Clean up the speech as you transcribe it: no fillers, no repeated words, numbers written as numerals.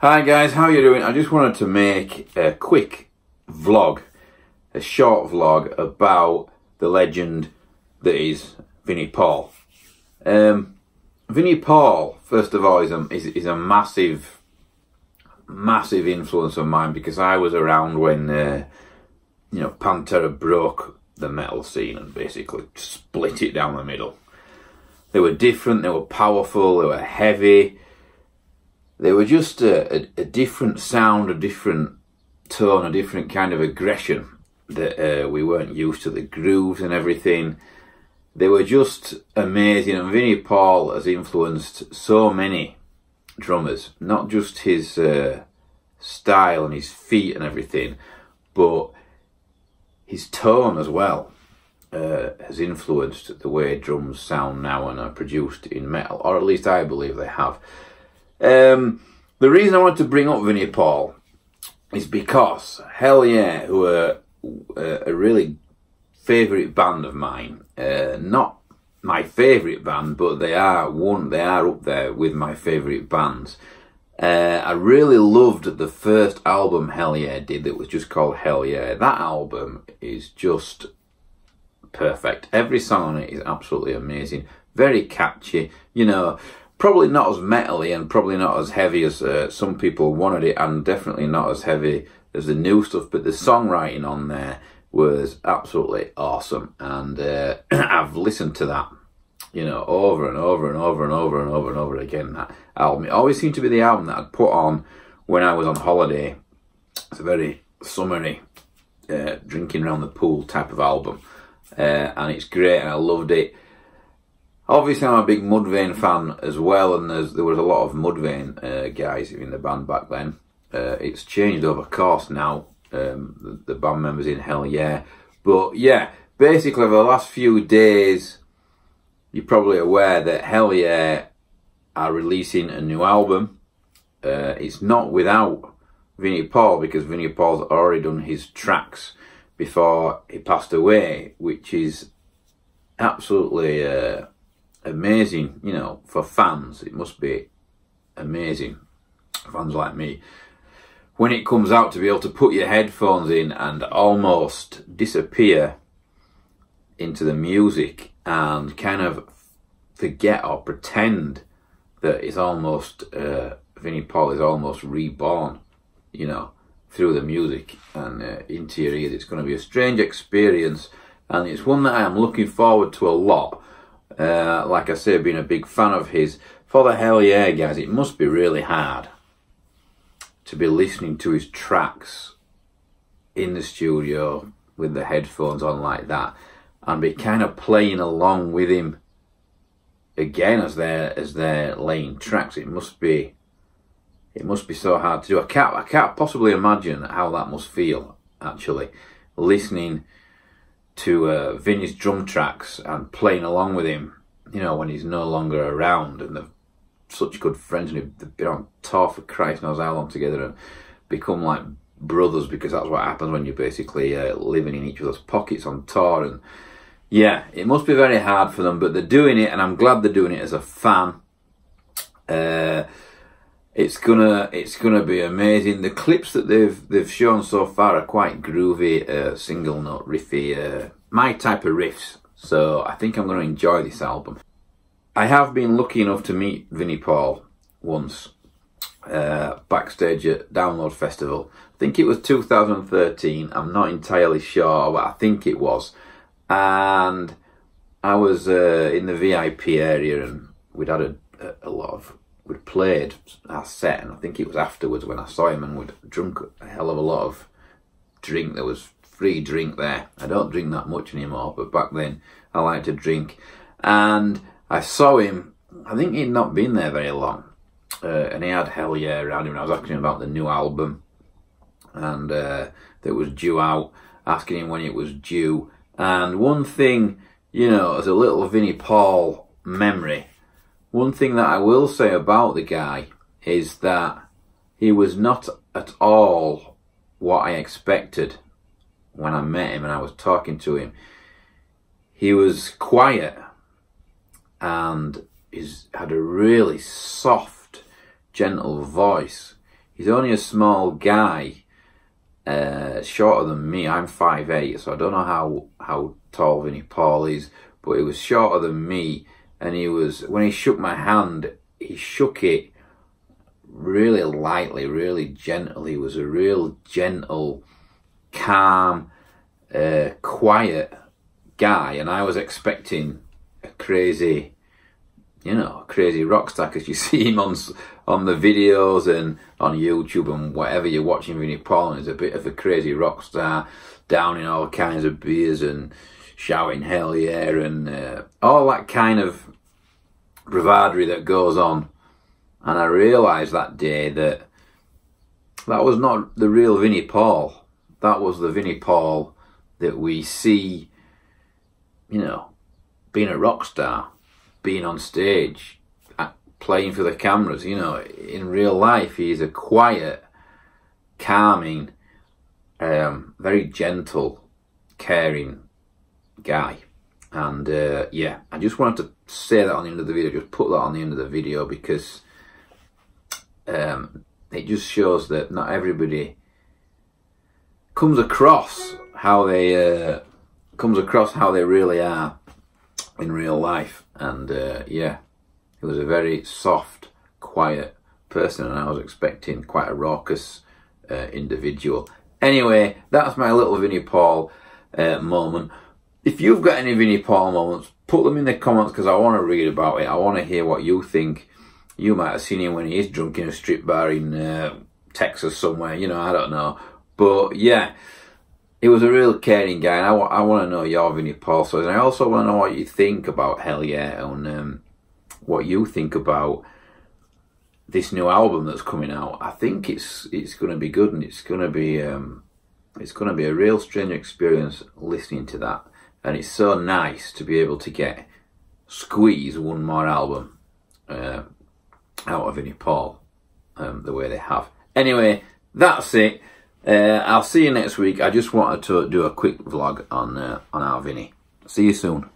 Hi guys, how you doing? I just wanted to make a quick vlog, a short vlog about the legend that is Vinnie Paul. Vinnie Paul, first of all, is a massive influence of mine, because I was around when Pantera broke the metal scene and basically split it down the middle. They were different, they were powerful, they were heavy. They were just a different sound, a different tone, a different kind of aggression that we weren't used to, the grooves and everything. They were just amazing, and Vinnie Paul has influenced so many drummers, not just his style and his feet and everything, but his tone as well has influenced the way drums sound now and are produced in metal, or at least I believe they have. The reason I wanted to bring up Vinnie Paul is because Hellyeah, who are a really favourite band of mine, not my favourite band, but they are up there with my favourite bands. I really loved the first album Hellyeah did that was just called Hellyeah. That album is just perfect. Every song on it is absolutely amazing, very catchy, probably not as metally and probably not as heavy as some people wanted it, and definitely not as heavy as the new stuff, but the songwriting on there was absolutely awesome. And I've listened to that, over and over and over and over and over and over again. That album, it always seemed to be the album that I'd put on when I was on holiday. It's a very summery, drinking around the pool type of album, and it's great, and I loved it. Obviously, I'm a big Mudvayne fan as well, and there was a lot of Mudvayne guys in the band back then. It's changed over course now, the band members in Hellyeah. But yeah, basically over the last few days, you're probably aware that Hellyeah are releasing a new album. It's not without Vinnie Paul, because Vinnie Paul's already done his tracks before he passed away, which is absolutely amazing, for fans. It must be amazing, fans like me, when it comes out, to be able to put your headphones in and almost disappear into the music and kind of forget or pretend that it's almost Vinnie Paul is almost reborn, through the music and into your ears. It's going to be a strange experience, and it's one that I am looking forward to a lot. Like I say, being a big fan of his. For the Hellyeah guys, it must be really hard to be listening to his tracks in the studio with the headphones on like that, and be kind of playing along with him again as they're laying tracks. It must be so hard to do. I can't possibly imagine how that must feel, actually, listening to Vinnie's drum tracks and playing along with him, when he's no longer around, and they're such good friends, and they've been on tour for Christ knows how long together and become like brothers, because that's what happens when you're basically living in each other's pockets on tour. And yeah, it must be very hard for them, but they're doing it, and I'm glad they're doing it as a fan. It's gonna be amazing. The clips that they've shown so far are quite groovy, single note riffy, my type of riffs. So I think I'm going to enjoy this album. I have been lucky enough to meet Vinnie Paul once, backstage at Download Festival. I think it was 2013. I'm not entirely sure, but I think it was. And I was in the VIP area, and we'd had we'd played our set, and I think it was afterwards when I saw him, and we'd drunk a hell of a lot of drink. There was free drink there. I don't drink that much anymore, but back then I liked to drink. And I saw him, I think he'd not been there very long, and he had Hellyeah around him, and I was asking him about the new album, and that was due out, asking him when it was due. And one thing, as a little Vinnie Paul memory, one thing that I will say about the guy is that he was not at all what I expected when I met him and I was talking to him. He was quiet, and had a really soft, gentle voice. He's only a small guy, shorter than me. I'm 5'8", so I don't know how tall Vinnie Paul is, but he was shorter than me, and when he shook my hand, he shook it really lightly, really gently. He was a real gentle, calm, quiet guy, and I was expecting a crazy, crazy rock star, because you see him on the videos and on YouTube and whatever you're watching Vinnie Paul, and he's a bit of a crazy rock star, downing all kinds of beers and shouting Hellyeah and all that kind of bravado that goes on. And I realised that day that was not the real Vinnie Paul. That was the Vinnie Paul that we see, being a rock star, being on stage, playing for the cameras. In real life, he's a quiet, calming, very gentle, caring guy. And yeah, I just wanted to say that on the end of the video, just put that on the end of the video, because it just shows that not everybody comes across how they really are in real life. And yeah, he was a very soft, quiet person, and I was expecting quite a raucous individual. Anyway, that's my little Vinnie Paul moment. If you've got any Vinnie Paul moments, put them in the comments, because I want to read about it. I want to hear what you think. You might have seen him when he is drunk in a strip bar in Texas somewhere, I don't know. But yeah, he was a real caring guy, and I want to know your Vinnie Paul stories. And I also want to know what you think about Hellyeah, and what you think about this new album that's coming out. I think it's going to be good, and it's going to be a real strange experience listening to that. And it's so nice to be able to squeeze one more album out of Vinnie Paul, the way they have. Anyway, that's it. I'll see you next week. I just wanted to do a quick vlog on our Vinnie. See you soon.